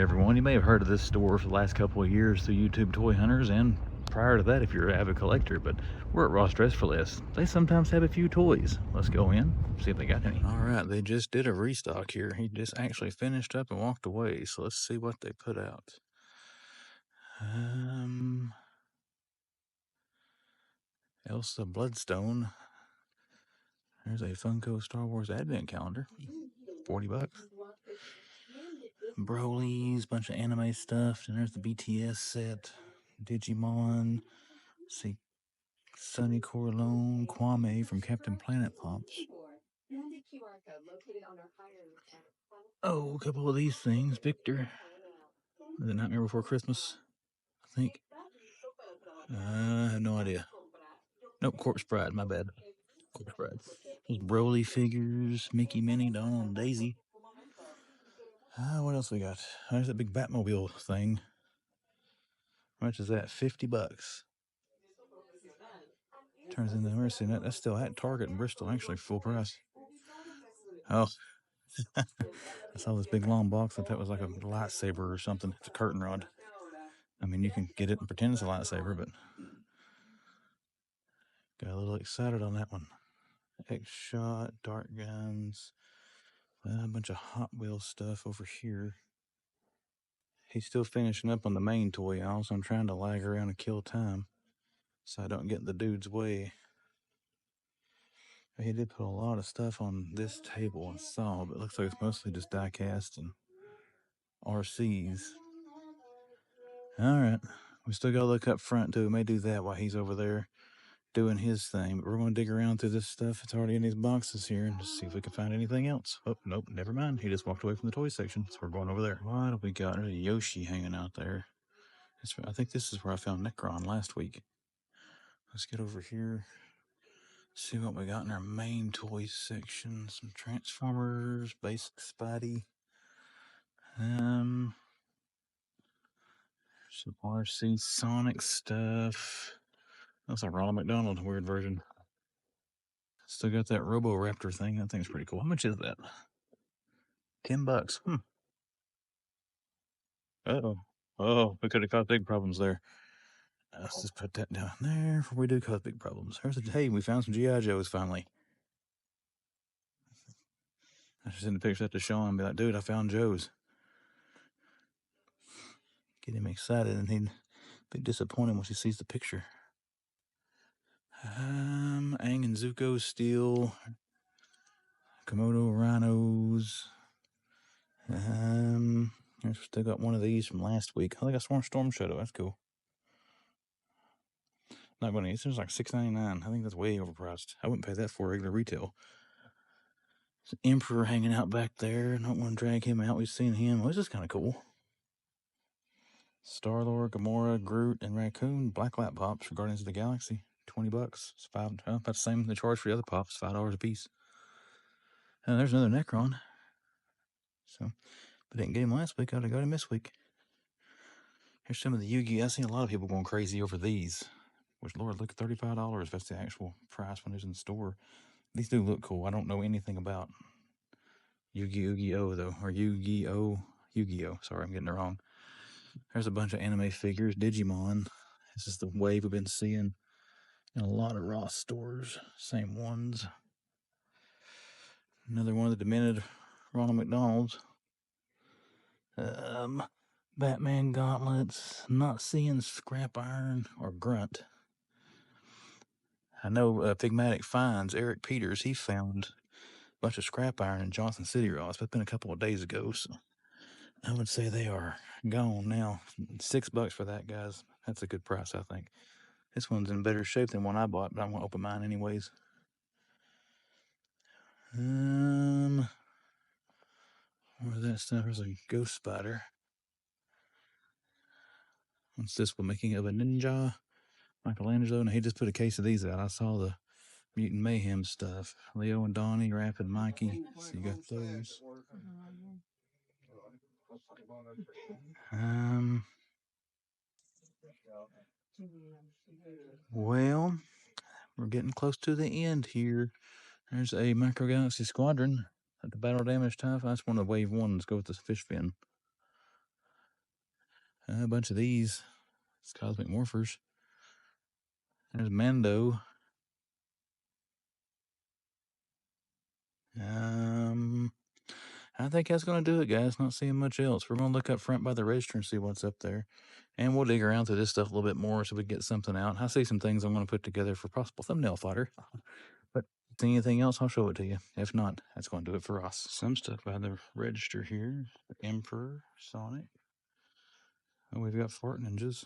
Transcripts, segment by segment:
everyone. You may have heard of this store for the last couple of years through YouTube Toy Hunters, and prior to that if you're an avid collector, but we're at Ross Dress for Less. They sometimes have a few toys. Let's go in, see if they got any. Alright, they just did a restock here. He just actually finished up and walked away, so let's see what they put out. Elsa Bloodstone. There's a Funko Star Wars Advent Calendar. $40. Broly's, bunch of anime stuff. And there's the BTS set. Digimon. See, Sunny Corleone, Kwame from Captain Planet Pops. Oh, a couple of these things. Victor. The Nightmare Before Christmas, I think. I have no idea. Nope, Corpse Bride, my bad. Corpse Bride. Those Broly figures, Mickey, Minnie, Donald, and Daisy. What else we got? There's that big Batmobile thing. How much is that? $50. Turns into Mercy. That's still at Target in Bristol, actually, full price. Oh. I saw this big long box. I thought it was like a lightsaber or something. It's a curtain rod. I mean, you can get it and pretend it's a lightsaber, but got a little excited on that one. X-Shot, dart guns, a bunch of Hot Wheels stuff over here. He's still finishing up on the main toy aisle, so I'm trying to lag around and kill time so I don't get in the dude's way. He did put a lot of stuff on this table I saw, but it looks like it's mostly just die-cast and RCs. Alright, we still gotta look up front too. We may do that while he's over there doing his thing, but we're gonna dig around through this stuff that's already in these boxes here and just see if we can find anything else. Oh, nope, never mind. He just walked away from the toy section, so we're going over there. What have we got? There's a Yoshi hanging out there. I think this is where I found Necron last week. Let's get over here. See what we got in our main toy section. Some Transformers, basic Spidey. Some RC Sonic stuff. That's a Ronald McDonald weird version. Still got that Robo-Raptor thing. That thing's pretty cool. How much is that? $10. Oh, we could have caused big problems there. Let's just put that down there before we do cause big problems. Hey, we found some GIJoes finally. I should send the picture to Sean and be like, dude, I found Joe's. Get him excited, and he'd be disappointed once he sees the picture. Aang and Zuko Steel. Komodo Rhinos. I still got one of these from last week. I think I saw Storm Shadow. That's cool. Not going to. This is like $6.99. I think that's way overpriced. I wouldn't pay that for regular retail. There's an Emperor hanging out back there. Don't want to drag him out. We've seen him. Well, this is kind of cool. Star-Lord, Gamora, Groot, and Raccoon. Blacklight Pops for Guardians of the Galaxy. $20. It's about the same the charge for the other pops. $5 a piece. And there's another Necron. So, but didn't get him last week. I'd have got him this week. Here's some of the Yu-Gi-Oh! I see a lot of people going crazy over these. Which, Lord, look, $35 if that's the actual price when it's in the store. These do look cool. I don't know anything about Yu-Gi-Oh! Though. Or Yu-Gi-Oh! Sorry, I'm getting it wrong. There's a bunch of anime figures. Digimon. This is the wave we've been seeing in a lot of Ross stores. Same ones. Another one of the demented Ronald McDonald's. Batman gauntlets. Not seeing Scrap Iron or Grunt. I know Figmatic Finds, Eric Peters, he found a bunch of Scrap Iron in Johnson City, Ross. That's been a couple of days ago, so I would say they are gone now. $6 for that, guys. That's a good price, I think. This one's in better shape than one I bought, but I'm going to open mine anyways. Where's that stuff? There's a Ghost Spider. What's this one? Making of a Ninja? Michelangelo? And he just put a case of these out. I saw the Mutant Mayhem stuff. Leo and Donnie, Rapid Mikey. So you got those. Well, we're getting close to the end here. There's a Micro Galaxy Squadron at the Battle Damage TIE. That's one of the Wave 1s. Go with the fish fin. A bunch of these. It's Cosmic Morphers. There's Mando. I think that's going to do it, guys. Not seeing much else. We're going to look up front by the register and see what's up there. And we'll dig around through this stuff a little bit more so we get something out. I see some things I'm going to put together for possible thumbnail fodder. But if anything else, I'll show it to you. If not, that's going to do it for us. Some stuff by the register here. The Emperor, Sonic. Oh, we've got fart ninjas.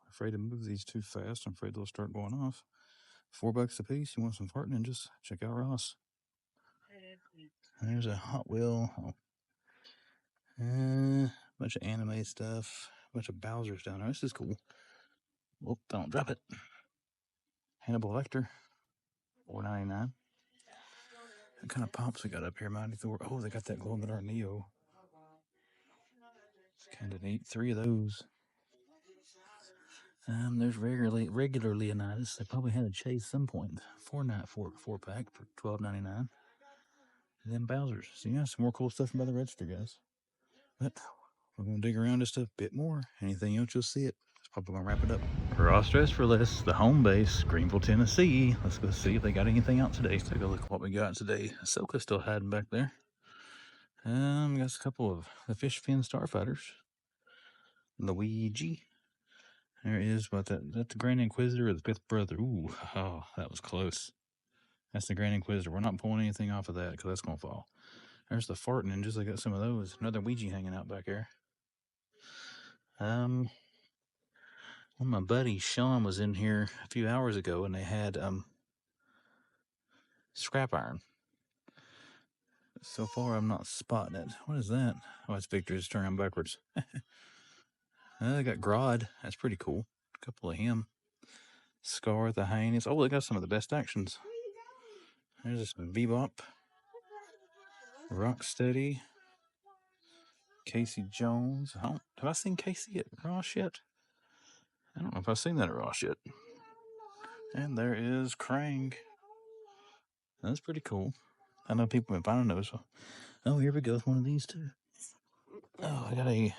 Afraid to move these too fast. I'm afraid they'll start going off. $4 a piece. You want some fart ninjas? Check out Ross. There's a Hot Wheel. Bunch of anime stuff. Bunch of Bowser's down there. This is cool. Whoop, don't drop it. Hannibal Lecter. $4.99. What kind of pops we got up here, Mighty Thor? Oh, they got that glow-in-the-dark Neo. It's kind of neat. 3 of those. There's regular Leonidas. They probably had a chase some point. 4-pack for $12.99. And then Bowser's. So yeah, some more cool stuff from by the register, guys. But we're gonna dig around just a bit more. Anything else, you'll see it. That's probably gonna wrap it up. Ross Dress for Less, the home base, Greenville, Tennessee. Let's go see if they got anything out today. Let's take a look at what we got today. Ahsoka's still hiding back there. Got a couple of the Fish Fin Starfighters. Luigi. There is, what that's the Grand Inquisitor or the Fifth Brother. Ooh, oh, that was close. That's the Grand Inquisitor. We're not pulling anything off of that because that's going to fall. There's the Fart Ninjas. I got some of those. Another Ouija hanging out back there. Well, my buddy Sean was in here a few hours ago and they had scrap iron. So far, I'm not spotting it. What is that? Oh, it's Victor's turning backwards. They got Grodd. That's pretty cool. A couple of him. Scar the Hyenas. Oh, they got some of the best actions. There's this Bebop. Rocksteady. Casey Jones. Have I seen Casey at Ross yet? I don't know if I've seen that at Ross yet. And there is Krang. That's pretty cool. I know people have been finding those. Oh, here we go with one of these too. Oh, I got a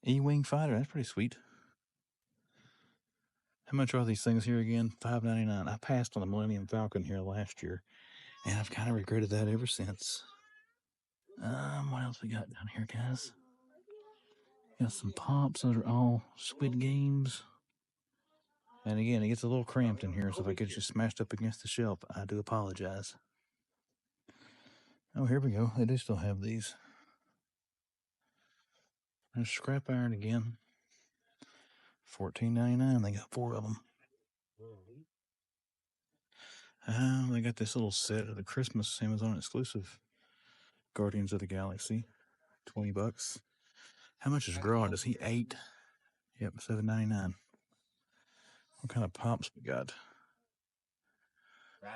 E-Wing fighter. That's pretty sweet. How much are these things here again? $5.99. I passed on the Millennium Falcon here last year, and I've kind of regretted that ever since. What else we got down here, guys? Got some pops. Those are all Squid Games. And again, it gets a little cramped in here, so if I get you smashed up against the shelf, I do apologize. Oh, here we go. They do still have these. There's scrap iron again. $14.99. They got 4 of them. They got this little set of the Christmas Amazon exclusive Guardians of the Galaxy. $20. How much is Grodd? Is he 8? Yep, $7.99. What kind of pops we got?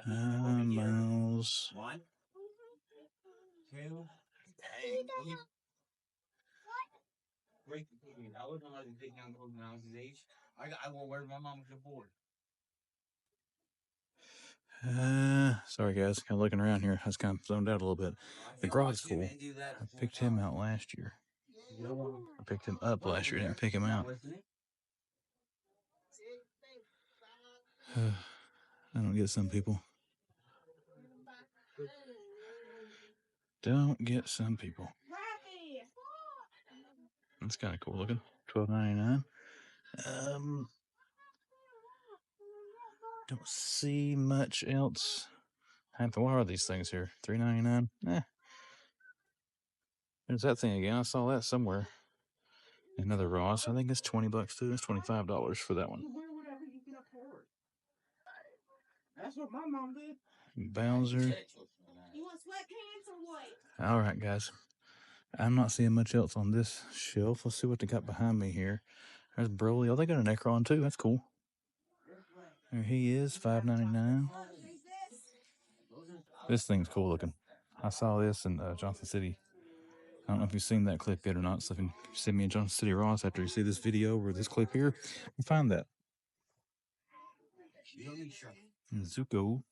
Miles. 1, 2, 3. I will wear my mom's board. Sorry guys, kind of looking around here. I was kind of zoned out a little bit. The Grodd's cool. I picked him out last year. I picked him up last year. I didn't pick him out. I don't get some people. Don't get some people. That's kind of cool looking. $12.99. Don't see much else. What are these things here? $3.99. There's that thing again. I saw that somewhere. Another Ross. I think it's $20 too. It's $25 for that one. That's what my mom did. Bowser. You want sweatpants or what? All right, guys. I'm not seeing much else on this shelf. Let's see what they got behind me here. There's Broly. Oh, they got a Necron too. That's cool. There he is, $5.99. This thing's cool looking. I saw this in Johnson City. I don't know if you've seen that clip yet or not. So if you send me a Johnson City Ross after you see this video or this clip here, you find that. Zuko.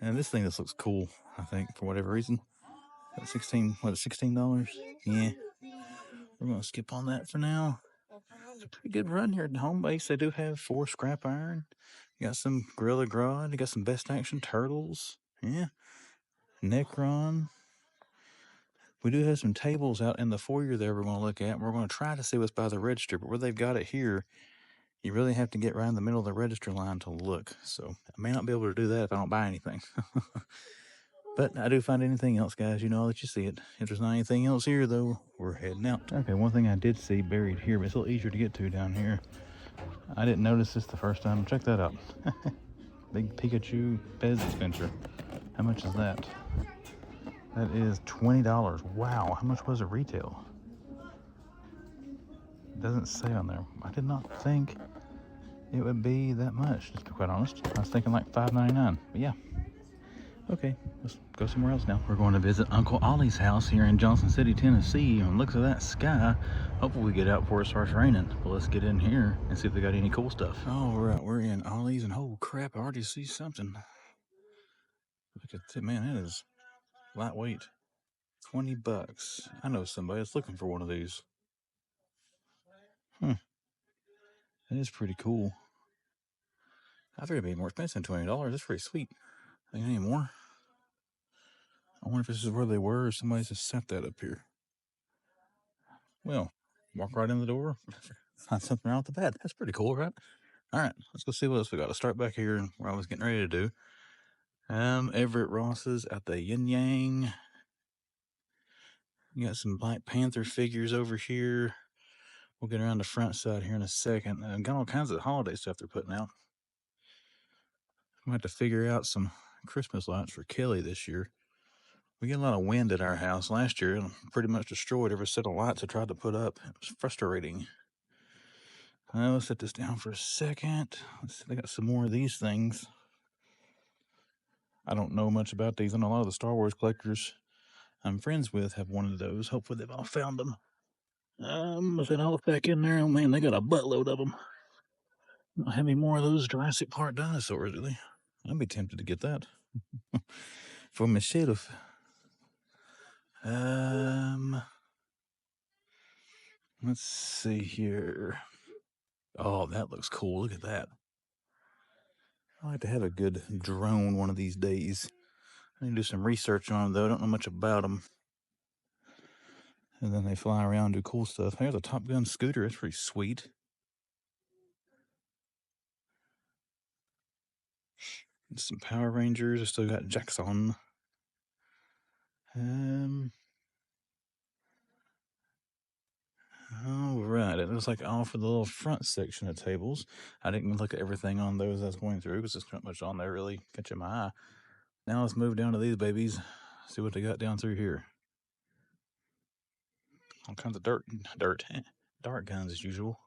And this thing just looks cool, I think, for whatever reason. $16? Yeah. we're going to skip on that for now. It's a pretty good run here at the home base. They do have 4 scrap iron. You got some Gorilla Grodd. You got some Best Action Turtles. Yeah. Necron. We do have some tables out in the foyer there we're going to look at. We're going to try to see what's by the register, but where they've got it here, you really have to get right in the middle of the register line to look. So I may not be able to do that if I don't buy anything. But I do find anything else, guys, you know, I'll let you see it. If there's not anything else here, though, we're heading out. Okay, one thing I did see buried here, but it's a little easier to get to down here. I didn't notice this the first time. Check that out. Big Pikachu Pez dispenser. How much is that? That is $20. Wow, how much was it retail? It doesn't say on there. I did not think it would be that much, to be quite honest. I was thinking like $5.99, but yeah. Okay, let's go somewhere else now. We're going to visit Uncle Ollie's house here in Johnson City, Tennessee. And looks at that sky. Hopefully we get out before it starts raining. But let's get in here and see if they got any cool stuff. All right, we're in Ollie's, and oh crap, I already see something. Look at that, man, that is lightweight. $20. I know somebody that's looking for one of these. That is pretty cool. I figured it'd be more expensive than $20. That's pretty sweet. Think any more? I wonder if this is where they were or somebody's just set that up here. Well, walk right in the door, find something wrong with the bed. That's pretty cool, right? All right, let's go see what else we got. Let's start back here where I was getting ready to do. Everett Ross's at the Yin Yang. You got some Black Panther figures over here. We'll get around the front side here in a second. Got all kinds of holiday stuff they're putting out. I'm going to have to figure out some Christmas lights for Kelly this year. We get a lot of wind at our house. Last year, and pretty much destroyed every set of lights I tried to put up. It was frustrating. Let's set this down for a second. Let's see, they got some more of these things. I don't know much about these. I know a lot of the Star Wars collectors I'm friends with have one of those. Hopefully they've all found them. Let's set all back in there. Oh man, they got a buttload of them. Don't have any more of those Jurassic Park dinosaurs, do they? I'd be tempted to get that for myself. Let's see here. Oh, that looks cool. Look at that. I'd like to have a good drone one of these days. I need to do some research on them, though. I don't know much about them. And then they fly around and do cool stuff. There's a Top Gun scooter. That's pretty sweet. Some Power Rangers. I still got Jackson. All right. It looks like all for the little front section of tables. I didn't look at everything on those I was going through because there's not much on there really catching my eye. Now let's move down to these babies. See what they got down through here. All kinds of dart guns as usual.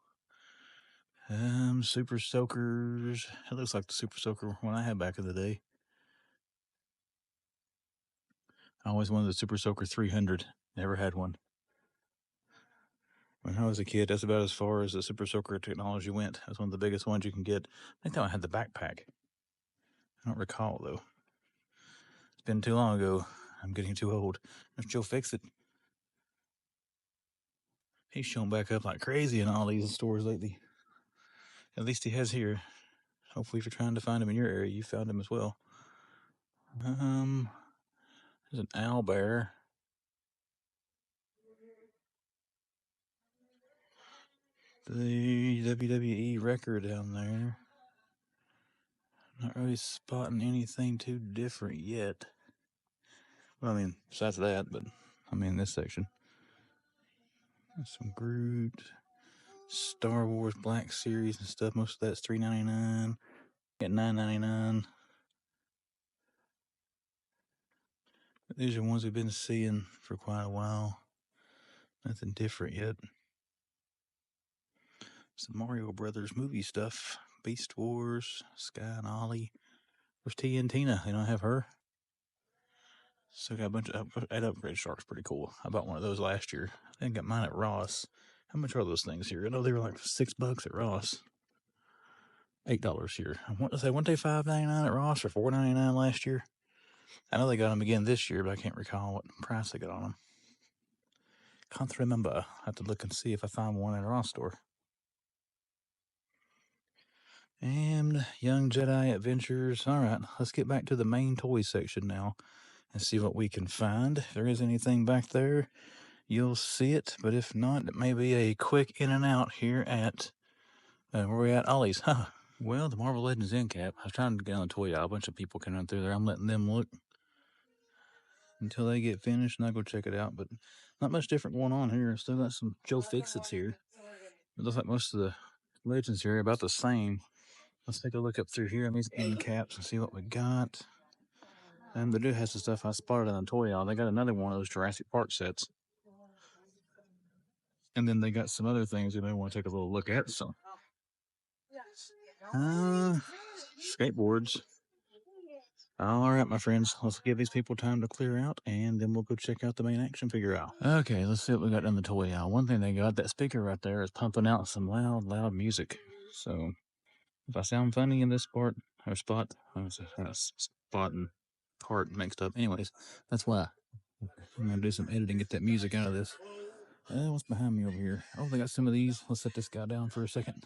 Super Soakers. It looks like the Super Soaker one I had back in the day. I always wanted the Super Soaker 300. Never had one. When I was a kid, that's about as far as the Super Soaker technology went. That's one of the biggest ones you can get. I think that one had the backpack. I don't recall, though. It's been too long ago. I'm getting too old. If Joe fix it. He's shown back up like crazy in all these stores lately. At least he has here. Hopefully, if you're trying to find him in your area, you found him as well. There's an owl bear. The WWE record down there. Not really spotting anything too different yet. Well, I mean, besides that, but I mean, this section. Some Groot, Star Wars Black Series and stuff. Most of that's $3.99. Get $9.99. These are ones we've been seeing for quite a while. Nothing different yet. Some Mario Brothers movie stuff. Beast Wars, Sky and Ollie. Where's T and Tina? They don't have her. So got a bunch of upgrade sharks. Pretty cool. I bought one of those last year. I think I got mine at Ross. How much are those things here? I know they were like $6 at Ross. $8 here. I want to say one day $5.99 at Ross or $4.99 last year. I know they got them again this year, but I can't recall what price they got on them. Can't remember. I have to look and see if I find one in a Ross store. And Young Jedi Adventures. All right, let's get back to the main toy section now and see what we can find. If there is anything back there, you'll see it. But if not, it may be a quick in and out here at, where we at? Ollie's. Huh. Well, the Marvel Legends end cap. I was trying to get on the toy aisle. A bunch of people can run through there. I'm letting them look until they get finished, and I'll go check it out. But not much different going on here. Still got some Joe Fixits here. It looks like most of the Legends here are about the same. Let's take a look up through here on these end caps and see what we got. And they do have some stuff I spotted on the toy aisle. They got another one of those Jurassic Park sets. And then they got some other things you may want to take a little look at. So, skateboards. All right, my friends, let's give these people time to clear out, and then we'll go check out the main action figure aisle. Okay, let's see what we got in the toy aisle. One thing they got, that speaker right there is pumping out some loud music. So if I sound funny in this part or spot, I was spot and part mixed up. Anyways, that's why I'm gonna do some editing, get that music out of this. What's behind me over here? Oh, they got some of these. Let's set this guy down for a second.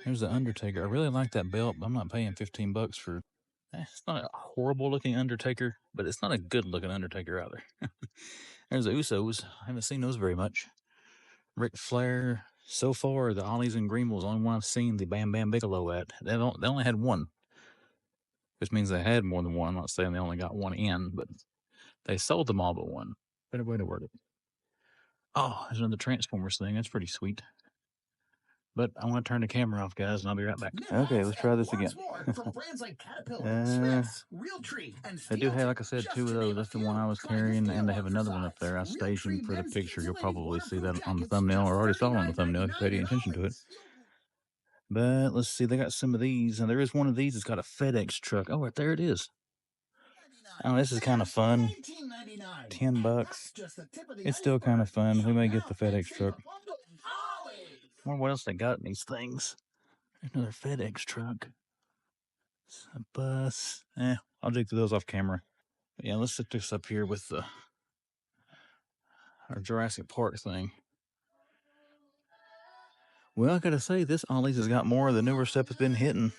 Here's the Undertaker. I really like that belt, but I'm not paying $15 for. It's not a horrible looking Undertaker, but it's not a good looking Undertaker either. There's the Usos. I haven't seen those very much. Ric Flair. So far, the Ollies and Greenville's the only one I've seen the Bam Bam Bigelow at. They only had one, which means they had more than one. I'm not saying they only got one in, but they sold them all but one. Better way to word it. Oh, there's another Transformers thing. That's pretty sweet. But I want to turn the camera off, guys, and I'll be right back. Okay, let's try this again. They do have, like I said, two of those. That's the one I was carrying, and they have another one up there. I stationed for the picture. You'll probably see that on the thumbnail, or already saw it on the thumbnail if you paid any attention to it. But let's see, they got some of these, and there is one of these that's got a FedEx truck. Oh, right there it is. Oh, this is kind of fun. $10. It's still kind of fun. We may get the FedEx truck. I wonder what else they got in these things. There's another FedEx truck. It's a bus. I'll dig through those off camera. But yeah, let's set this up here with our Jurassic Park thing. Well, I gotta say, this Ollie's has got more of the newer stuff that's been hitting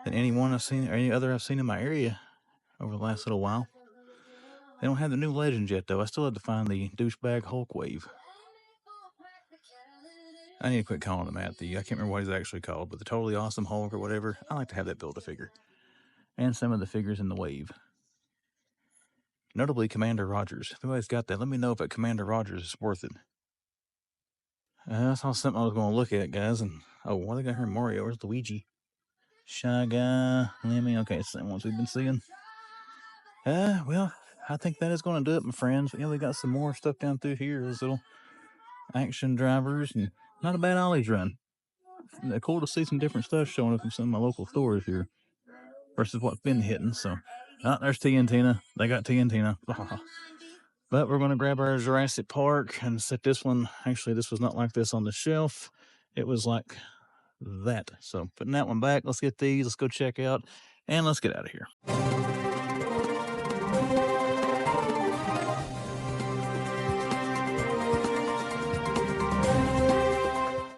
than any one I've seen or any other I've seen in my area over the last little while. They don't have the new Legends yet, though. I still had to find the douchebag Hulk Wave. I need to quit calling him that. I can't remember what he's actually called, but the Totally Awesome Hulk or whatever. I like to have that Build-A-Figure. And some of the figures in the Wave. Notably, Commander Rogers. If anybody's got that, let me know if that Commander Rogers is worth it. I saw something I was going to look at, guys. And what they got here? Mario. Where's Luigi? Shy Guy. Lemmy. Okay, it's the same ones we've been seeing. Well, I think that is going to do it, my friends. We got some more stuff down through here. Those little action drivers, and not a bad Ollie's run. They're cool to see some different stuff showing up in some of my local stores here versus what's been hitting. So, there's TNT. They got TNT. But we're going to grab our Jurassic Park and set this one. Actually, this was not like this on the shelf. It was like that. So, putting that one back. Let's get these. Let's go check out, and let's get out of here.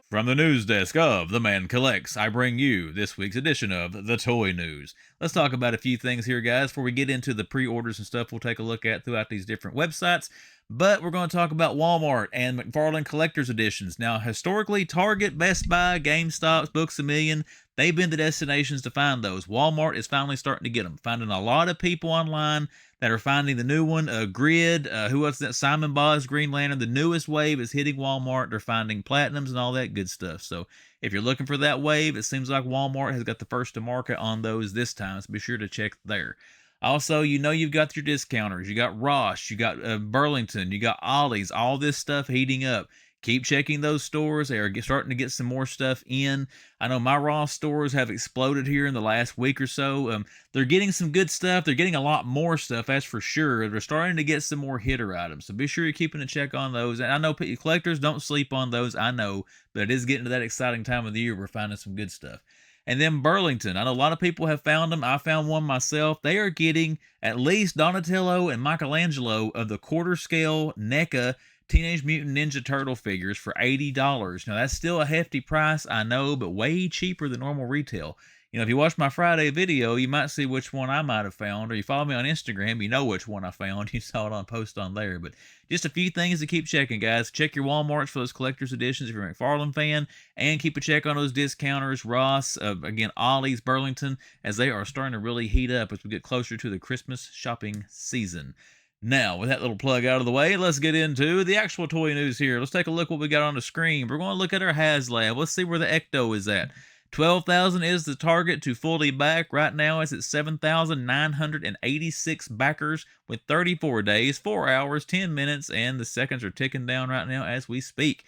From the news desk of The Man Collects, I bring you this week's edition of The Toy News. Let's talk about a few things here, guys, before we get into the pre-orders and stuff we'll take a look at throughout these different websites. But we're going to talk about Walmart and McFarlane Collector's Editions. Now, historically, Target, Best Buy, GameStop, Books A Million, they've been the destinations to find those. Walmart is finally starting to get them. Finding a lot of people online that are finding the new one, Grid, who was that? Simon Baugh's Green Lantern. The newest wave is hitting Walmart. They're finding platinums and all that good stuff. So if you're looking for that wave, it seems like Walmart has got the first to market on those this time. So be sure to check there. Also, you've got your discounters. You got Ross, you got Burlington, you got Ollie's, all this stuff heating up. Keep checking those stores. They are starting to get some more stuff in. I know my Ross stores have exploded here in the last week or so. They're getting some good stuff. They're getting a lot more stuff, that's for sure. They're starting to get some more hitter items. So be sure you're keeping a check on those. And I know collectors don't sleep on those, I know. But it is getting to that exciting time of the year. We're finding some good stuff. And then Burlington. I know a lot of people have found them. I found one myself. They are getting at least Donatello and Michelangelo of the quarter scale NECA Teenage Mutant Ninja Turtle figures for $80. Now, that's still a hefty price, I know, but way cheaper than normal retail. If you watch my Friday video, you might see which one I might have found, or you follow me on Instagram, you know which one I found. You saw it on post on there. But just a few things to keep checking, guys. Check your Walmarts for those collector's editions if you're a McFarlane fan, and keep a check on those discounters, Ross, again, Ollie's, Burlington, as they are starting to really heat up as we get closer to the Christmas shopping season. Now, with that little plug out of the way, let's get into the actual toy news here. Let's take a look what we got on the screen. We're going to look at our HasLab. Let's see where the Ecto is at. 12,000 is the target to fully back. Right now, it's at 7,986 backers with 34 days, 4 hours, 10 minutes, and the seconds are ticking down right now as we speak.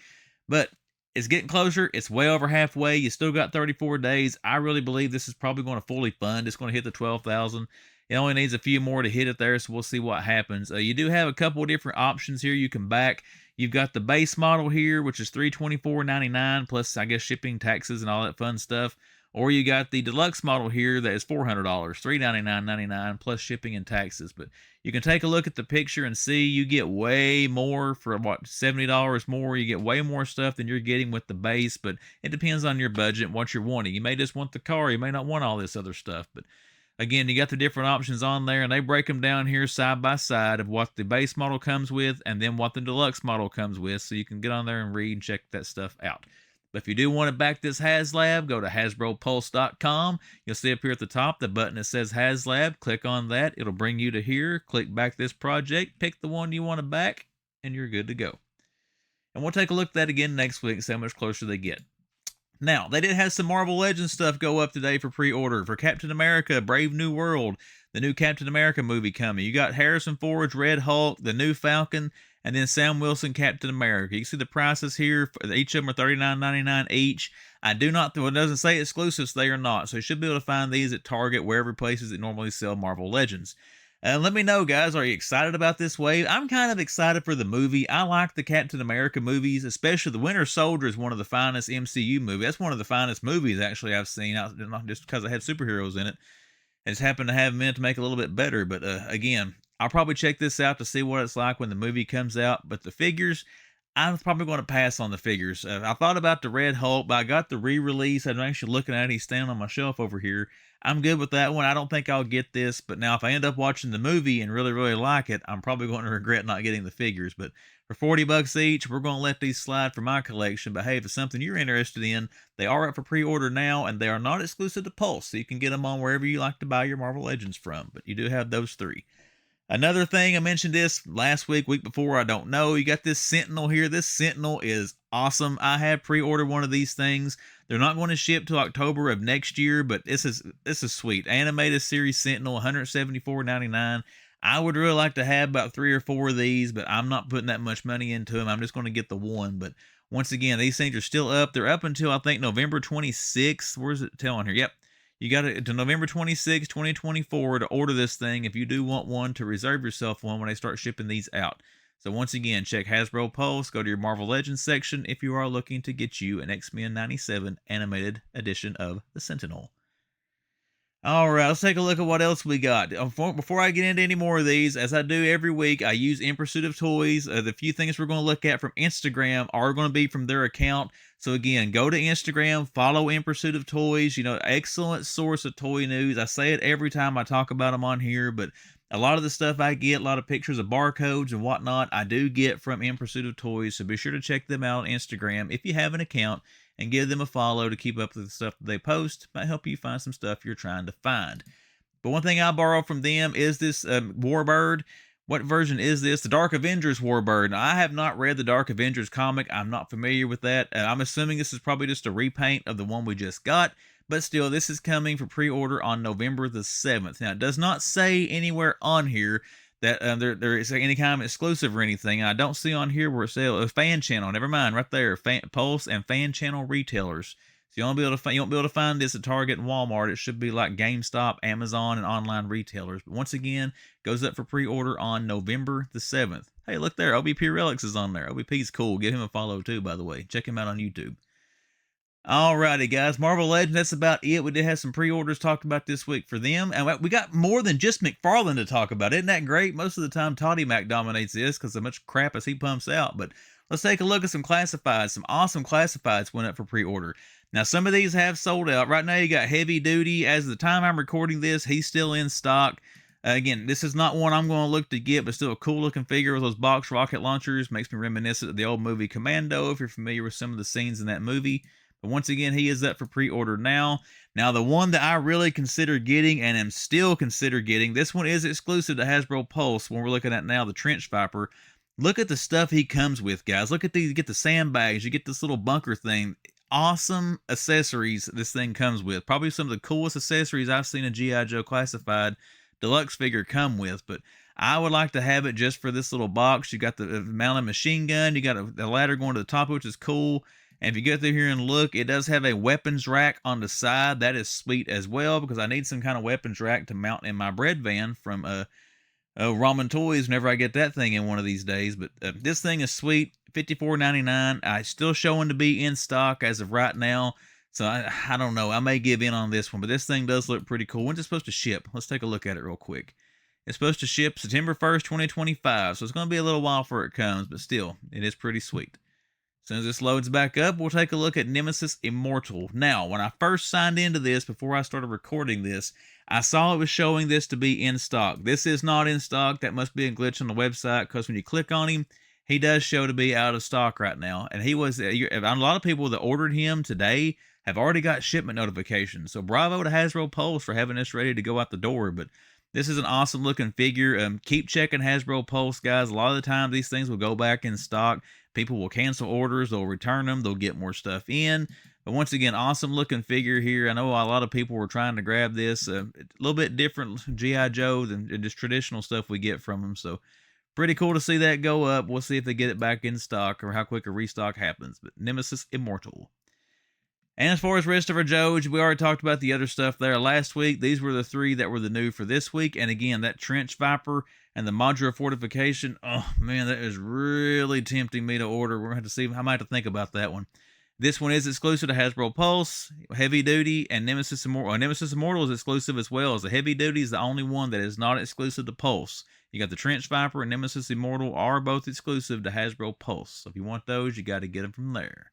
But it's getting closer. It's way over halfway. You still got 34 days. I really believe this is probably going to fully fund. It's going to hit the 12,000. It only needs a few more to hit it there, so we'll see what happens. You do have a couple of different options here you can back. You've got the base model here, which is $324.99 plus, I guess, shipping, taxes, and all that fun stuff. Or you got the deluxe model here that is $400, $399.99 plus shipping and taxes. But you can take a look at the picture and see you get way more for, what, $70 more. You get way more stuff than you're getting with the base, but it depends on your budget and what you're wanting. You may just want the car. You may not want all this other stuff, but again, you got the different options on there, and they break them down here side by side of what the base model comes with and then what the deluxe model comes with, so you can get on there and read and check that stuff out. But if you do want to back this HasLab, go to HasbroPulse.com. You'll see up here at the top the button that says HasLab. Click on that. It'll bring you to here. Click back this project. Pick the one you want to back, and you're good to go. And we'll take a look at that again next week and see how much closer they get. Now, they did have some Marvel Legends stuff go up today for pre-order. For Captain America, Brave New World, the new Captain America movie coming. You got Harrison Ford's Red Hulk, the new Falcon, and then Sam Wilson, Captain America. You can see the prices here. Each of them are $39.99 each. I do not, well, it doesn't say exclusives they are not, so you should be able to find these at Target, wherever places that normally sell Marvel Legends. Let me know, guys, are you excited about this wave? I'm kind of excited for the movie. I like the Captain America movies, especially the Winter Soldier is one of the finest MCU movies. That's one of the finest movies, actually, I've seen, not just because I had superheroes in it. I just happened to have them in to make it a little bit better. But again, I'll probably check this out to see what it's like when the movie comes out. But the figures, I'm probably going to pass on the figures. I thought about the Red Hulk, but I got the re-release. I'm actually looking at it. He's standing on my shelf over here. I'm good with that one. I don't think I'll get this, but now if I end up watching the movie and really, really like it, I'm probably going to regret not getting the figures. But for $40 each, we're going to let these slide for my collection. But hey, if it's something you're interested in, they are up for pre-order now, and they are not exclusive to Pulse, so you can get them on wherever you like to buy your Marvel Legends from. But you do have those three. Another thing, I mentioned this last week, week before, I don't know. You got this Sentinel here. This Sentinel is awesome. I have pre-ordered one of these things. They're not going to ship till October of next year, but this is sweet. Animated series Sentinel, $174.99. I would really like to have about 3 or 4 of these, but I'm not putting that much money into them. I'm just going to get the one. But once again, these things are still up. They're up until, I think, November 26th. Where's it telling here? Yep. You got it to November 26, 2024 to order this thing if you do want one, to reserve yourself one when they start shipping these out. So once again, check Hasbro Pulse, go to your Marvel Legends section if you are looking to get you an X-Men 97 animated edition of the Sentinel. All right, let's take a look at what else we got. Before I get into any more of these, as I do every week, I use In Pursuit of Toys. The few things we're going to look at from Instagram are going to be from their account. So again, go to Instagram, follow In Pursuit of Toys. Excellent source of toy news. I say it every time I talk about them on here, but a lot of the stuff I get, a lot of pictures of barcodes and whatnot, I do get from In Pursuit of Toys. So be sure to check them out on Instagram if you have an account, and give them a follow to keep up with the stuff that they post. Might help you find some stuff you're trying to find. But one thing I borrow from them is this Warbird. What version is this? The Dark Avengers Warbird. Now, I have not read the Dark Avengers comic. I'm not familiar with that. I'm assuming this is probably just a repaint of the one we just got. But still, this is coming for pre-order on November the 7th. Now, it does not say anywhere on here that there is any kind of exclusive or anything. I don't see on here where it says a fan channel. Never mind, right there, Pulse and fan channel retailers. So you won't be able to find this at Target and Walmart. It should be like GameStop, Amazon, and online retailers. But once again, goes up for pre-order on November the 7th. Hey, look there, OBP Relics is on there. OBP's cool. Give him a follow too, by the way. Check him out on YouTube. Alrighty, guys. Marvel Legends, that's about it. We did have some pre-orders talked about this week for them. And we got more than just McFarlane to talk about. Isn't that great? Most of the time, Toddy Mac dominates this because of much crap as he pumps out. But let's take a look at some classifieds. Some awesome classifieds went up for pre-order. Now, some of these have sold out. Right now, you got Heavy Duty. As of the time I'm recording this, he's still in stock. Again, this is not one I'm going to look to get, but still a cool looking figure with those box rocket launchers. Makes me reminiscent of the old movie Commando, if you're familiar with some of the scenes in that movie. But once again, he is up for pre-order now. Now, the one that I really considered getting and am still consider getting, this one is exclusive to Hasbro Pulse. When we're looking at now, the Trench Viper. Look at the stuff he comes with, guys. Look at these. You get the sandbags. You get this little bunker thing. Awesome accessories this thing comes with. Probably some of the coolest accessories I've seen a GIJoe Classified deluxe figure come with. But I would like to have it just for this little box. You got the mounted machine gun. You got a ladder going to the top, which is cool. And if you get through here and look, it does have a weapons rack on the side. That is sweet as well, because I need some kind of weapons rack to mount in my bread van from Ramen Toys whenever I get that thing in one of these days. But this thing is sweet. $54.99. It's still showing to be in stock as of right now. So I don't know. I may give in on this one, but this thing does look pretty cool. When's it supposed to ship? Let's take a look at it real quick. It's supposed to ship September 1st, 2025. So it's going to be a little while before it comes, but still, it is pretty sweet. As soon as this loads back up, we'll take a look at Nemesis Immortal. Now, when I first signed into this, before I started recording this, I saw it was showing this to be in stock. This is not in stock. That must be a glitch on the website, because when you click on him, he does show to be out of stock right now. And he was, a lot of people that ordered him today have already got shipment notifications. So bravo to Hasbro Pulse for having this ready to go out the door. But this is an awesome looking figure. Keep checking Hasbro Pulse, guys. A lot of the time, these things will go back in stock. People will cancel orders. They'll return them. They'll get more stuff in. But once again, awesome looking figure here. I know a lot of people were trying to grab this. A little bit different GIJoe than just traditional stuff we get from them. So pretty cool to see that go up. We'll see if they get it back in stock or how quick a restock happens. But Nemesis Immortal. And as far as rest of our Joes, we already talked about the other stuff there last week. These were the three that were the new for this week. And again, that Trench Viper and the modular fortification. Oh, man, that is really tempting me to order. We're going to have to see. I might have to think about that one. This one is exclusive to Hasbro Pulse, Heavy Duty, and Nemesis Immortal. Nemesis Immortal is exclusive as well, as the Heavy Duty is the only one that is not exclusive to Pulse. You got the Trench Viper and Nemesis Immortal are both exclusive to Hasbro Pulse. So if you want those, you got to get them from there.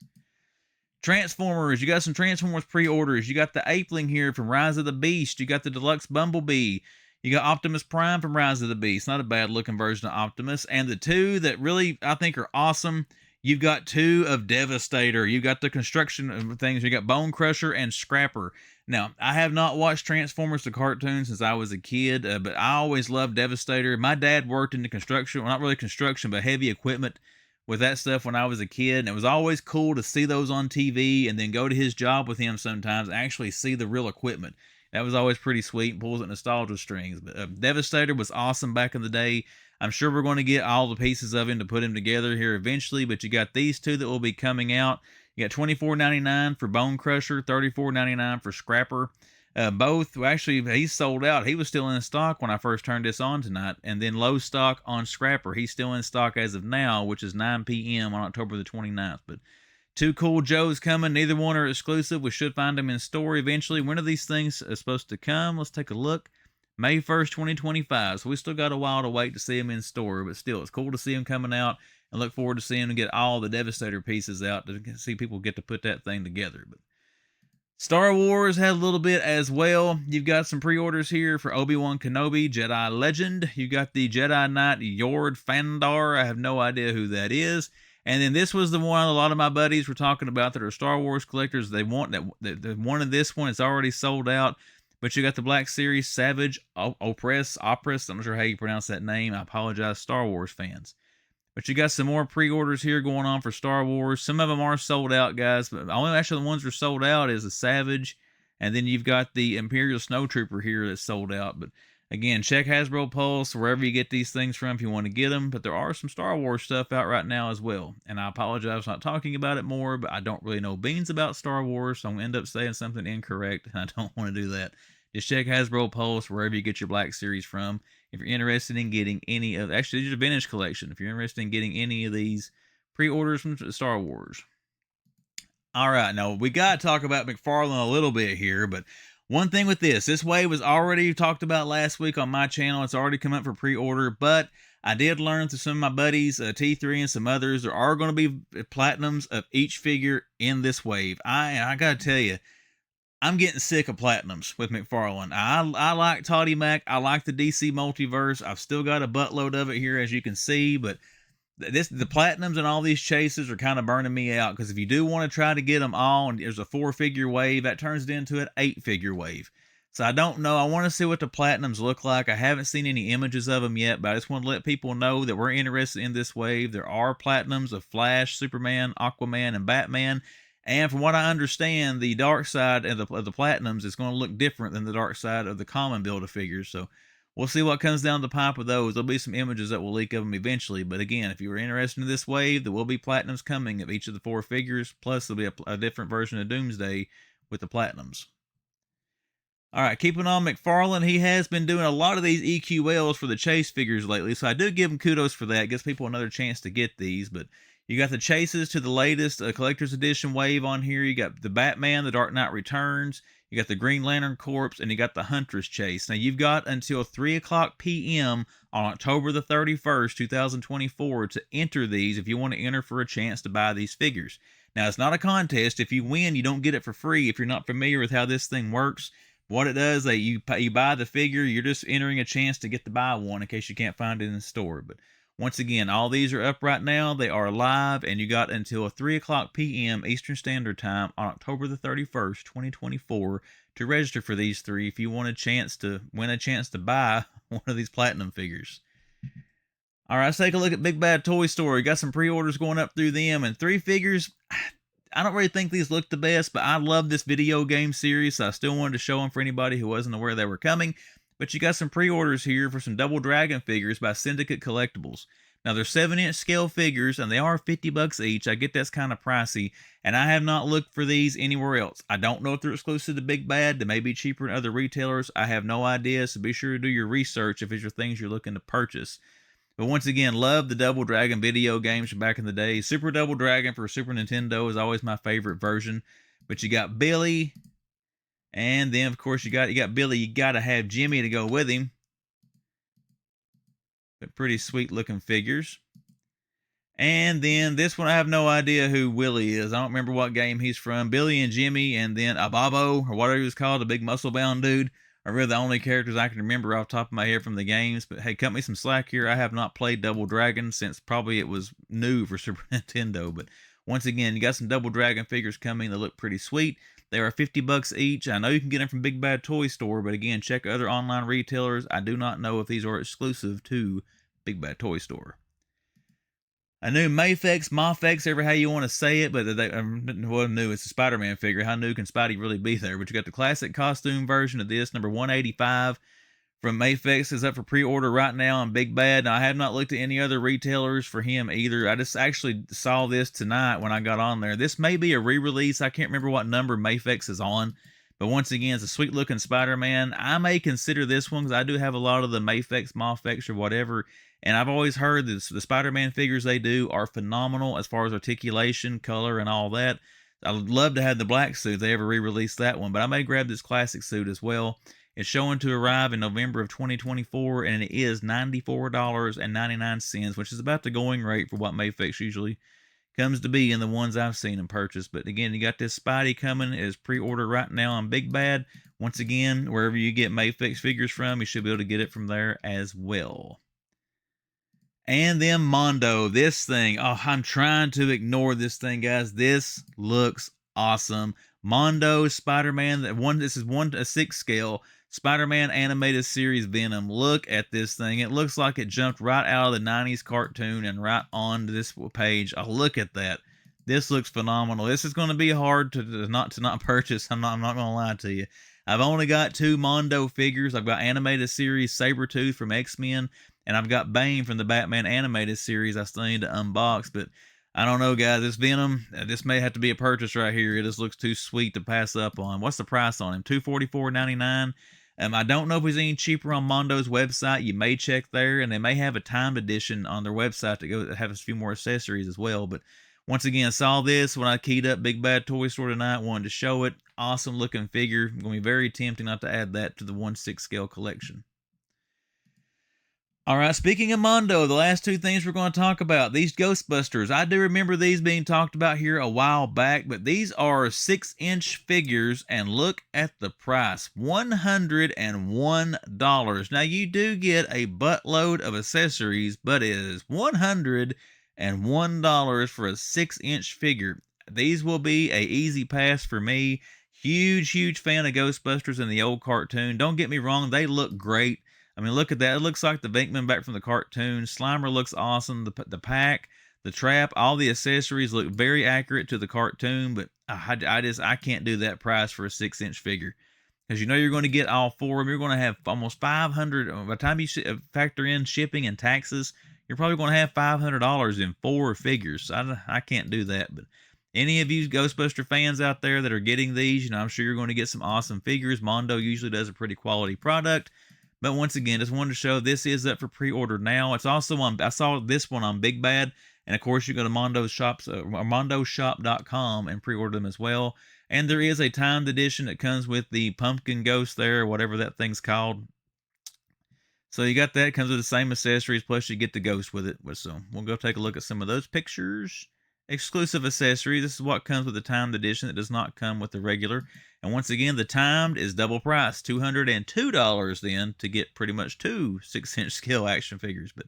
Transformers, you got some Transformers pre-orders. You got the Apeling here from Rise of the Beast. You got the Deluxe Bumblebee. You got Optimus Prime from Rise of the Beast. Not a bad looking version of Optimus. And the two that really I think are awesome, you've got two of Devastator. You got the construction things. You got Bone Crusher and Scrapper. Now, I have not watched Transformers the cartoon since I was a kid, but I always loved Devastator. My dad worked in the construction, well, not really construction, but heavy equipment with that stuff when I was a kid, and it was always cool to see those on TV and then go to his job with him sometimes and actually see the real equipment. That was always pretty sweet and pulls at nostalgia strings. But Devastator was awesome back in the day. I'm sure we're going to get all the pieces of him to put him together here eventually, but you got these two that will be coming out. You got $24.99 for Bone Crusher, $34.99 for Scrapper. Both, actually, he's sold out. He was still in stock when I first turned this on tonight. And then low stock on Scrapper. He's still in stock as of now, which is 9 p.m. on October the 29th. But two cool Joes coming. Neither one are exclusive. We should find them in store eventually. When are these things supposed to come? Let's take a look. May 1st, 2025. So we still got a while to wait to see them in store. But still, it's cool to see them coming out. And look forward to seeing them get all the Devastator pieces out to see people get to put that thing together. But Star Wars had a little bit as well. You've got some pre-orders here for Obi-Wan Kenobi, Jedi Legend. You got the Jedi Knight Yord Fandar. I have no idea who that is. And then this was the one a lot of my buddies were talking about that are Star Wars collectors. They wanted this one. It's already sold out. But you got the Black Series Savage Opress. I'm not sure how you pronounce that name. I apologize, Star Wars fans. But you got some more pre-orders here going on for Star Wars. Some of them are sold out, guys. But only actually the ones that are sold out is the Savage. And then you've got the Imperial Snowtrooper here that's sold out. But again, check Hasbro Pulse, wherever you get these things from if you want to get them. But there are some Star Wars stuff out right now as well. And I apologize for not talking about it more, but I don't really know beans about Star Wars. So I'm going to end up saying something incorrect. And I don't want to do that. Just check Hasbro Pulse wherever you get your Black Series from. If you're interested in getting any of, actually, these are vintage collection. If you're interested in getting any of these pre-orders from Star Wars. All right, now we got to talk about McFarlane a little bit here, but one thing with this wave was already talked about last week on my channel. It's already come up for pre-order, but I did learn through some of my buddies, T3 and some others, there are going to be platinums of each figure in this wave. I got to tell you, I'm getting sick of platinums with McFarlane. I like Toddy Mac. I like the DC multiverse. I've still got a buttload of it here, as you can see, but the platinums and all these chases are kind of burning me out, because if you do want to try to get them all and there's a 4-figure wave, that turns it into an 8-figure wave. So I don't know. I want to see what the platinums look like. I haven't seen any images of them yet, but I just want to let people know that we're interested in this wave. There are platinums of Flash, Superman, Aquaman, and Batman. And from what I understand, the dark side of the platinums is going to look different than the dark side of the common build of figures. So we'll see what comes down the pipe with those. There'll be some images that will leak of them eventually. But again, if you were interested in this wave, there will be platinums coming of each of the 4 figures. Plus, there'll be a different version of Doomsday with the platinums. All right, keeping on McFarlane, he has been doing a lot of these EQLs for the chase figures lately, so I do give him kudos for that. Gives people another chance to get these, but you got the chases to the latest collector's edition wave on here. You got the Batman, the Dark Knight Returns, you got the Green Lantern Corps, and you got the Huntress Chase. Now, you've got until 3 o'clock p.m. on October the 31st, 2024 to enter these if you want to enter for a chance to buy these figures. Now, it's not a contest. If you win, you don't get it for free. If you're not familiar with how this thing works, what it does, you buy the figure, you're just entering a chance to get to buy one in case you can't find it in the store. But once again, all these are up right now. They are live, and you got until 3 o'clock p.m. Eastern Standard Time on October the 31st, 2024 to register for these 3 if you want a chance to win a chance to buy one of these platinum figures. All right, let's take a look at Big Bad Toy Store. You got some pre-orders going up through them, and 3 figures. I don't really think these look the best, but I love this video game series, so I still wanted to show them for anybody who wasn't aware they were coming. But you got some pre-orders here for some Double Dragon figures by Syndicate Collectibles. Now, they're 7-inch scale figures, and they are $50 each. I get that's kind of pricey, and I have not looked for these anywhere else. I don't know if they're exclusive to Big Bad. They may be cheaper in other retailers. I have no idea, so be sure to do your research if these are things you're looking to purchase. But once again, love the Double Dragon video games from back in the day. Super Double Dragon for Super Nintendo is always my favorite version. But you got Billy, and then of course you got Billy. You got to have Jimmy to go with him. But pretty sweet looking figures. And then this one, I have no idea who Willie is. I don't remember what game he's from. Billy and Jimmy, and then Ababo, or whatever he was called, the big muscle bound dude, are really the only characters I can remember off the top of my head from the games. But hey, cut me some slack here. I have not played Double Dragon since probably it was new for Super Nintendo. But once again, you got some Double Dragon figures coming that look pretty sweet. They are $50 each. I know you can get them from Big Bad Toy Store, but again, check other online retailers. I do not know if these are exclusive to Big Bad Toy Store. A new MAFEX, ever how you want to say it, but well, new, it's a Spider-Man figure. How new can Spidey really be there? But you got the classic costume version of this, number 185 from MAFEX, is up for pre-order right now on Big Bad. Now, I have not looked at any other retailers for him either. I just actually saw this tonight when I got on there. This may be a re-release. I can't remember what number MAFEX is on. But once again, it's a sweet-looking Spider-Man. I may consider this one because I do have a lot of the MAFEX or whatever. And I've always heard that the Spider-Man figures they do are phenomenal as far as articulation, color, and all that. I would love to have the black suit if they ever re-release that one, but I may grab this classic suit as well. It's showing to arrive in November of 2024, and it is $94.99, which is about the going rate for what MAFEX usually comes to be in the ones I've seen them purchase. But again, you got this Spidey coming as pre-order right now on Big Bad. Once again, wherever you get MAFEX figures from, you should be able to get it from there as well. And then Mondo, this thing. Oh, I'm trying to ignore this thing, guys. This looks awesome. Mondo Spider-Man. This is 1/6 scale. Spider-Man animated series Venom. Look at this thing. It looks like it jumped right out of the 90s cartoon and right onto this page. Oh, look at that. This looks phenomenal. This is going to be hard to not purchase. I'm not going to lie to you. I've only got 2 Mondo figures. I've got animated series Sabretooth from X-Men, and I've got Bane from the Batman animated series I still need to unbox. But I don't know, guys. This Venom, this may have to be a purchase right here. It just looks too sweet to pass up on. What's the price on him? $244.99. I don't know if he's any cheaper on Mondo's website. You may check there, and they may have a timed edition on their website to go have a few more accessories as well. But Once again, saw this when I keyed up Big Bad Toy Store tonight. Wanted to show it. Awesome looking figure. Going to be very tempting not to add that to the 1/6 scale collection. All right, speaking of Mondo, the last two things we're going to talk about, these Ghostbusters. I do remember these being talked about here a while back, but these are 6-inch figures, and look at the price, $101. Now, you do get a buttload of accessories, but it is $101 for a 6-inch figure. These will be a easy pass for me. Huge fan of Ghostbusters in the old cartoon. Don't get me wrong, they look great. I mean, look at that. It looks like the Venkman back from the cartoon. Slimer looks awesome. The pack, the trap, all the accessories look very accurate to the cartoon, but I can't do that price for a 6-inch figure. Because you know you're going to get all four of them. You're going to have almost $500. By the time you factor in shipping and taxes, you're probably going to have $500 in 4 figures. I can't do that, but any of you Ghostbuster fans out there that are getting these, I'm sure you're going to get some awesome figures. Mondo usually does a pretty quality product. But once again, just wanted to show this is up for pre-order now. It's also on, I saw this one on Big Bad. And of course, you go to mondoshop.com and pre-order them as well. And there is a timed edition that comes with the pumpkin ghost there, or whatever that thing's called. So you got that. It comes with the same accessories, plus you get the ghost with it. So we'll go take a look at some of those pictures. Exclusive accessory. This is what comes with the timed edition. That does not come with the regular. And once again, the timed is double price, $202 then to get pretty much 2 6-inch scale action figures. But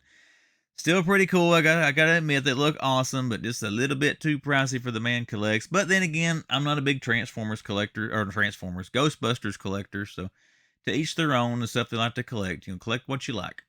still pretty cool. I gotta admit, they look awesome, but just a little bit too pricey for the man collects. But then again, I'm not a big Ghostbusters collector, so to each their own, the stuff they like to collect. You can collect what you like.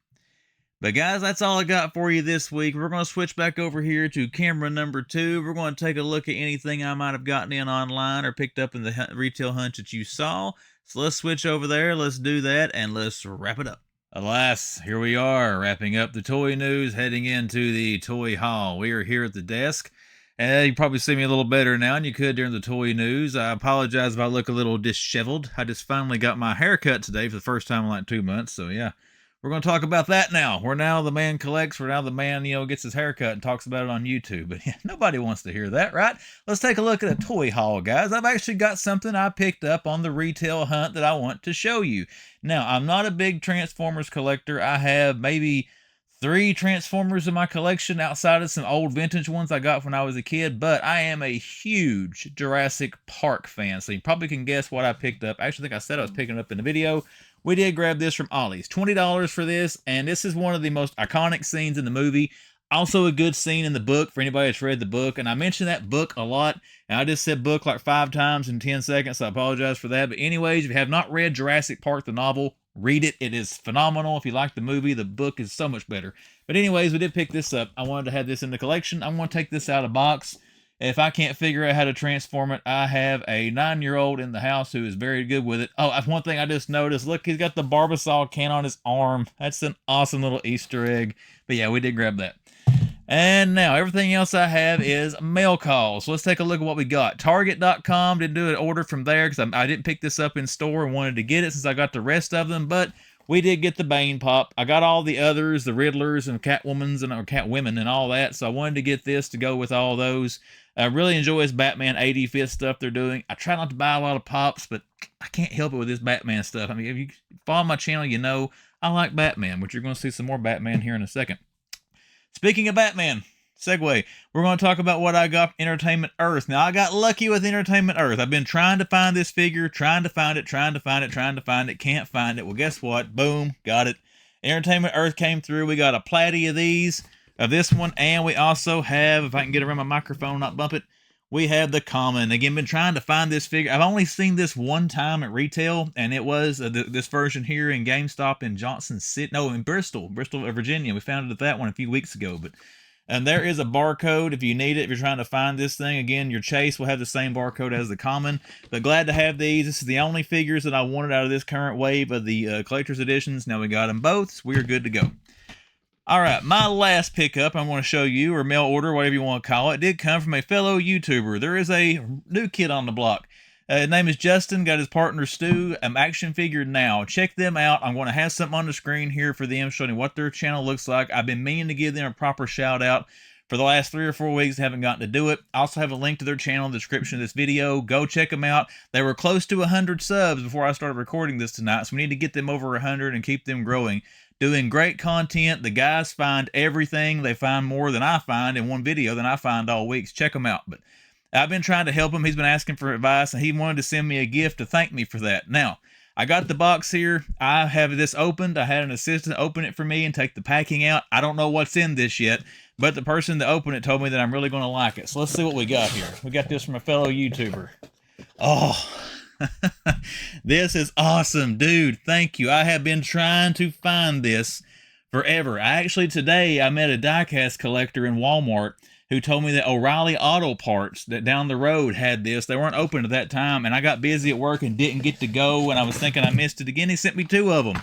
But guys, that's all I got for you this week. We're going to switch back over here to camera number 2. We're going to take a look at anything I might have gotten in online or picked up in the retail hunt that you saw. So let's switch over there. Let's do that, and let's wrap it up. Alas, here we are, wrapping up the toy news, heading into the toy haul. We are here at the desk. You probably see me a little better now than you could during the toy news. I apologize if I look a little disheveled. I just finally got my hair cut today for the first time in like 2 months, so yeah. We're going to talk about that now. We're now the man collects. We're now the man, gets his hair cut and talks about it on YouTube. But yeah, nobody wants to hear that, right? Let's take a look at a toy haul, guys. I've actually got something I picked up on the retail hunt that I want to show you. Now, I'm not a big Transformers collector. I have maybe 3 Transformers in my collection outside of some old vintage ones I got when I was a kid, but I am a huge Jurassic Park fan, so you probably can guess what I picked up. I actually think I said I was picking it up in the video. We did grab this from Ollie's. $20 for this, and this is one of the most iconic scenes in the movie. Also a good scene in the book for anybody that's read the book, and I mentioned that book a lot, and I just said book like 5 times in 10 seconds, so I apologize for that. But anyways, if you have not read Jurassic Park, the novel, read it. It is phenomenal. If you like the movie, the book is so much better. But anyways, we did pick this up. I wanted to have this in the collection. I'm going to take this out of box. If I can't figure out how to transform it, I have a 9-year-old in the house who is very good with it. Oh, one thing I just noticed. Look, he's got the Barbasol can on his arm. That's an awesome little Easter egg. But yeah, we did grab that. And now, everything else I have is mail calls. So let's take a look at what we got. Target.com, didn't do an order from there because I didn't pick this up in store and wanted to get it since I got the rest of them. But we did get the Bane Pop. I got all the others, the Riddlers and Catwomen and all that. So I wanted to get this to go with all those. I really enjoy this Batman 85th stuff they're doing. I try not to buy a lot of pops, but I can't help it with this Batman stuff. I mean, if you follow my channel, you know I like Batman, which you're going to see some more Batman here in a second. Speaking of Batman, segue, we're going to talk about what I got from Entertainment Earth. Now, I got lucky with Entertainment Earth. I've been trying to find this figure, trying to find it, can't find it. Well, guess what? Boom, got it. Entertainment Earth came through. We got a platy of these, of this one, and we also have, if I can get around my microphone and not bump it, we have the Common. Again, been trying to find this figure. I've only seen this one time at retail, and it was this version here in GameStop in in Bristol, Virginia. We found it at that one a few weeks ago, but there is a barcode if you need it, if you're trying to find this thing. Again, your Chase will have the same barcode as the Common, but glad to have these. This is the only figures that I wanted out of this current wave of the collector's editions. Now we got them both, so we're good to go. All right, my last pickup I'm going to show you, or mail order, whatever you want to call it, did come from a fellow YouTuber. There is a new kid on the block. His name is Justin, got his partner Stu, Action Figure Now. Check them out. I'm going to have something on the screen here for them showing you what their channel looks like. I've been meaning to give them a proper shout out for the last 3 or 4 weeks. Haven't gotten to do it. I also have a link to their channel in the description of this video. Go check them out. They were close to 100 subs before I started recording this tonight, so we need to get them over 100 and keep them growing. Doing great content. The guys find everything. They find more than I find in one video than I find all weeks. Check them out. But I've been trying to help him. He's been asking for advice, and he wanted to send me a gift to thank me for that. Now, I got the box here. I have this opened. I had an assistant open it for me and take the packing out. I don't know what's in this yet, but the person that opened it told me that I'm really going to like it. So let's see what we got here. We got this from a fellow YouTuber. Oh, this is awesome, dude. Thank you. I have been trying to find this forever. Today I met a diecast collector in Walmart who told me that O'Reilly Auto Parts that down the road had this. They weren't open at that time, and I got busy at work and didn't get to go, and I was thinking I missed it again. He sent me 2 of them.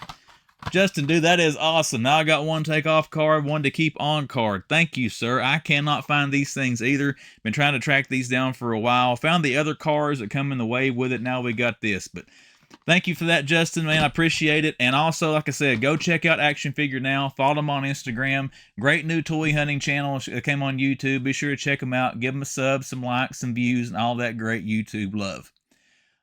Justin, dude, that is awesome. Now I got one take-off card, one to keep on card. Thank you, sir. I cannot find these things either. Been trying to track these down for a while. Found the other cards that come in the way with it. Now we got this, but thank you for that, Justin, man. I appreciate it. And also, like I said, go check out Action Figure Now. Follow them on Instagram. Great new toy hunting channel that came on YouTube. Be sure to check them out. Give them a sub, some likes, some views, and all that great YouTube love.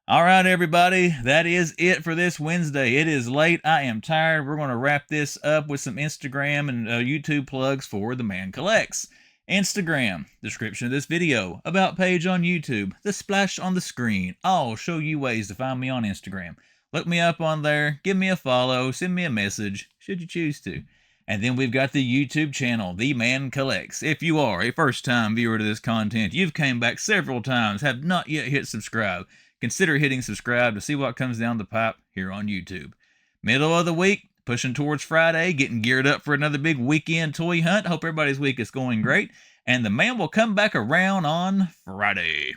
All right, everybody. That is it for this Wednesday. It is late. I am tired. We're going to wrap this up with some Instagram and YouTube plugs for The Man Collects. Instagram, description of this video, about page on YouTube, the splash on the screen. I'll show you ways to find me on Instagram. Look me up on there, give me a follow, send me a message, should you choose to. And then we've got the YouTube channel, The Man Collects. If you are a first-time viewer to this content, you've came back several times, have not yet hit subscribe, consider hitting subscribe to see what comes down the pipe here on YouTube. Middle of the week, pushing towards Friday, getting geared up for another big weekend toy hunt. Hope everybody's week is going great. And the man will come back around on Friday.